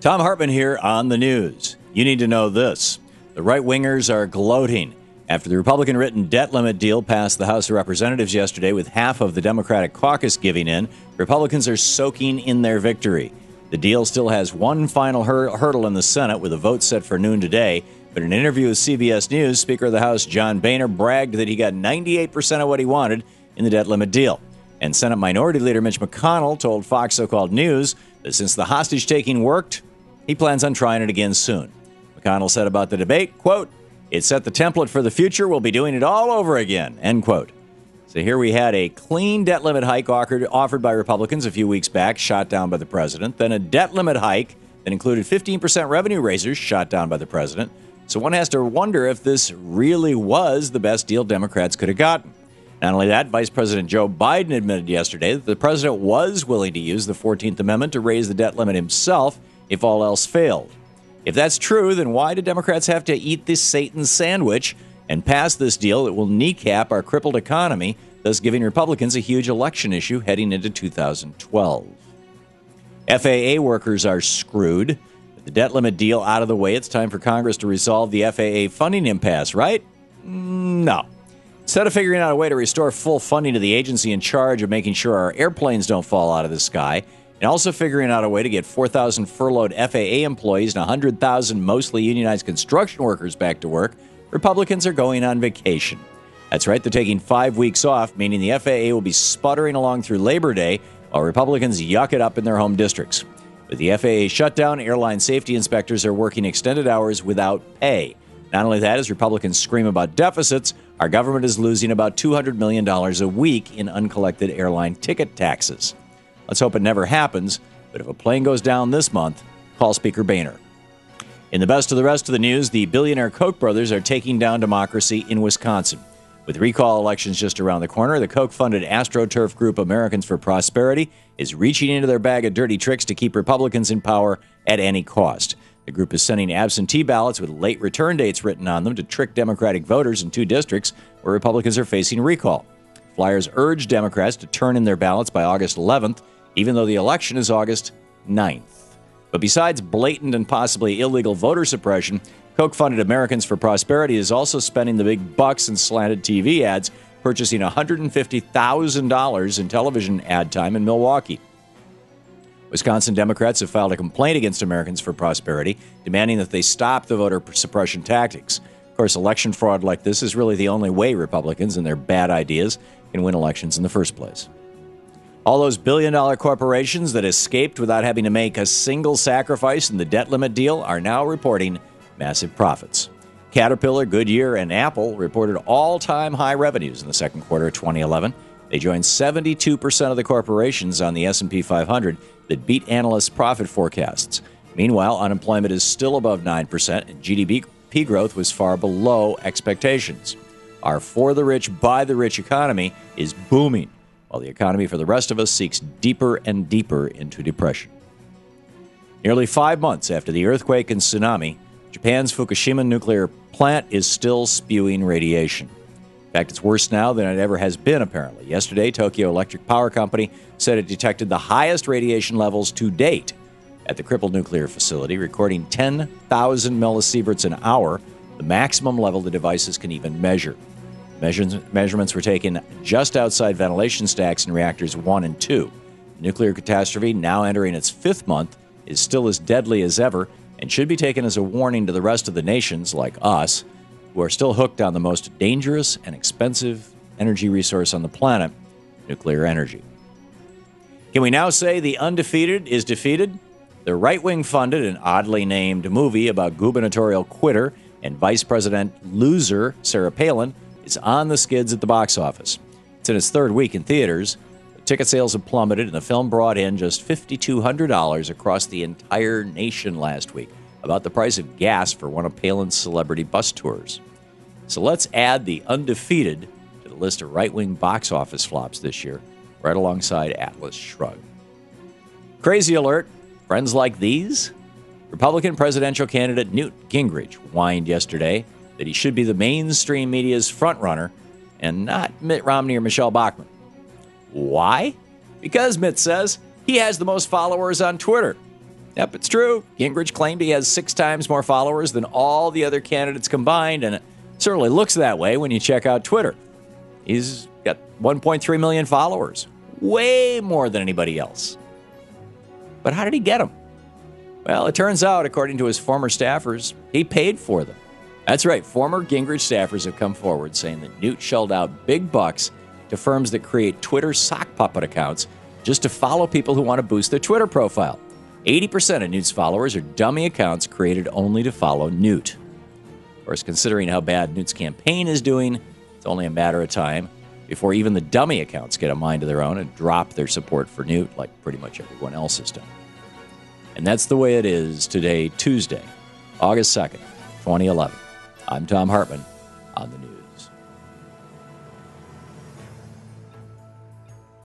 Thom Hartmann here on the news. You need to know this. The right-wingers are gloating after the Republican-written debt limit deal passed the House of Representatives yesterday with half of the Democratic caucus giving in. Republicans are soaking in their victory. The deal still has one final hurdle in the Senate with a vote set for noon today. But in an interview with CBS News, Speaker of the House John Boehner bragged that he got 98% of what he wanted in the debt limit deal. And Senate Minority Leader Mitch McConnell told Fox So-Called News that since the hostage-taking worked, he plans on trying it again soon. McConnell said about the debate, quote, "It set the template for the future. We'll be doing it all over again," end quote. So here we had a clean debt limit hike offered by Republicans a few weeks back, shot down by the president. Then a debt limit hike that included 15% revenue raisers, shot down by the president. So one has to wonder if this really was the best deal Democrats could have gotten. Not only that, Vice President Joe Biden admitted yesterday that the president was willing to use the 14th Amendment to raise the debt limit himself if all else failed. If that's true, then why do Democrats have to eat this Satan sandwich and pass this deal that will kneecap our crippled economy, thus giving Republicans a huge election issue heading into 2012? FAA workers are screwed. With the debt limit deal out of the way, it's time for Congress to resolve the FAA funding impasse, right? No. Instead of figuring out a way to restore full funding to the agency in charge of making sure our airplanes don't fall out of the sky, and also figuring out a way to get 4,000 furloughed FAA employees and 100,000 mostly unionized construction workers back to work, Republicans are going on vacation. That's right, they're taking 5 weeks off, meaning the FAA will be sputtering along through Labor Day while Republicans yuck it up in their home districts. With the FAA shutdown, airline safety inspectors are working extended hours without pay. Not only that, as Republicans scream about deficits, our government is losing about $200 million a week in uncollected airline ticket taxes. Let's hope it never happens, but if a plane goes down this month, call Speaker Boehner. In the best of the rest of the news, the billionaire Koch brothers are taking down democracy in Wisconsin. With recall elections just around the corner, the Koch-funded AstroTurf group Americans for Prosperity is reaching into their bag of dirty tricks to keep Republicans in power at any cost. The group is sending absentee ballots with late return dates written on them to trick Democratic voters in 2 districts where Republicans are facing recall. Flyers urge Democrats to turn in their ballots by August 11th, even though the election is August 9th. But besides blatant and possibly illegal voter suppression, Koch-funded Americans for Prosperity is also spending the big bucks in slanted TV ads, purchasing $150,000 in television ad time in Milwaukee. Wisconsin Democrats have filed a complaint against Americans for Prosperity, demanding that they stop the voter suppression tactics. Of course, election fraud like this is really the only way Republicans and their bad ideas can win elections in the first place. All those billion-dollar corporations that escaped without having to make a single sacrifice in the debt limit deal are now reporting massive profits. Caterpillar, Goodyear, and Apple reported all-time high revenues in the second quarter of 2011. They joined 72% of the corporations on the S&P 500 that beat analysts' profit forecasts. Meanwhile, unemployment is still above 9%, and GDP growth was far below expectations. Our for-the-rich, by-the-rich economy is booming, while the economy for the rest of us sinks deeper and deeper into depression. Nearly 5 months after the earthquake and tsunami, Japan's Fukushima nuclear plant is still spewing radiation. In fact, it's worse now than it ever has been, apparently. Yesterday, Tokyo Electric Power Company said it detected the highest radiation levels to date at the crippled nuclear facility, recording 10,000 millisieverts an hour, the maximum level the devices can even measure. Measurements were taken just outside ventilation stacks in reactors 1 and 2. The nuclear catastrophe, now entering its 5th month, is still as deadly as ever and should be taken as a warning to the rest of the nations, like us, who are still hooked on the most dangerous and expensive energy resource on the planet, nuclear energy. Can we now say the undefeated is defeated? The right-wing funded and oddly named movie about gubernatorial quitter and vice president loser Sarah Palin is on the skids at the box office. It's in its 3rd week in theaters. Ticket sales have plummeted, and the film brought in just $5,200 across the entire nation last week, about the price of gas for one of Palin's celebrity bus tours. So let's add the undefeated to the list of right-wing box office flops this year, right alongside Atlas Shrugged. Crazy alert, friends like these? Republican presidential candidate Newt Gingrich whined yesterday that he should be the mainstream media's frontrunner and not Mitt Romney or Michelle Bachmann. Why? Because, Mitt says, he has the most followers on Twitter. Yep, it's true. Gingrich claimed he has 6 times more followers than all the other candidates combined, and it certainly looks that way when you check out Twitter. He's got 1.3 million followers, way more than anybody else. But how did he get them? Well, it turns out, according to his former staffers, he paid for them. That's right, former Gingrich staffers have come forward saying that Newt shelled out big bucks to firms that create Twitter sock puppet accounts just to follow people who want to boost their Twitter profile. 80% of Newt's followers are dummy accounts created only to follow Newt. Of course, considering how bad Newt's campaign is doing, it's only a matter of time before even the dummy accounts get a mind of their own and drop their support for Newt like pretty much everyone else has done. And that's the way it is today, Tuesday, August 2nd, 2011. I'm Thom Hartmann on the news.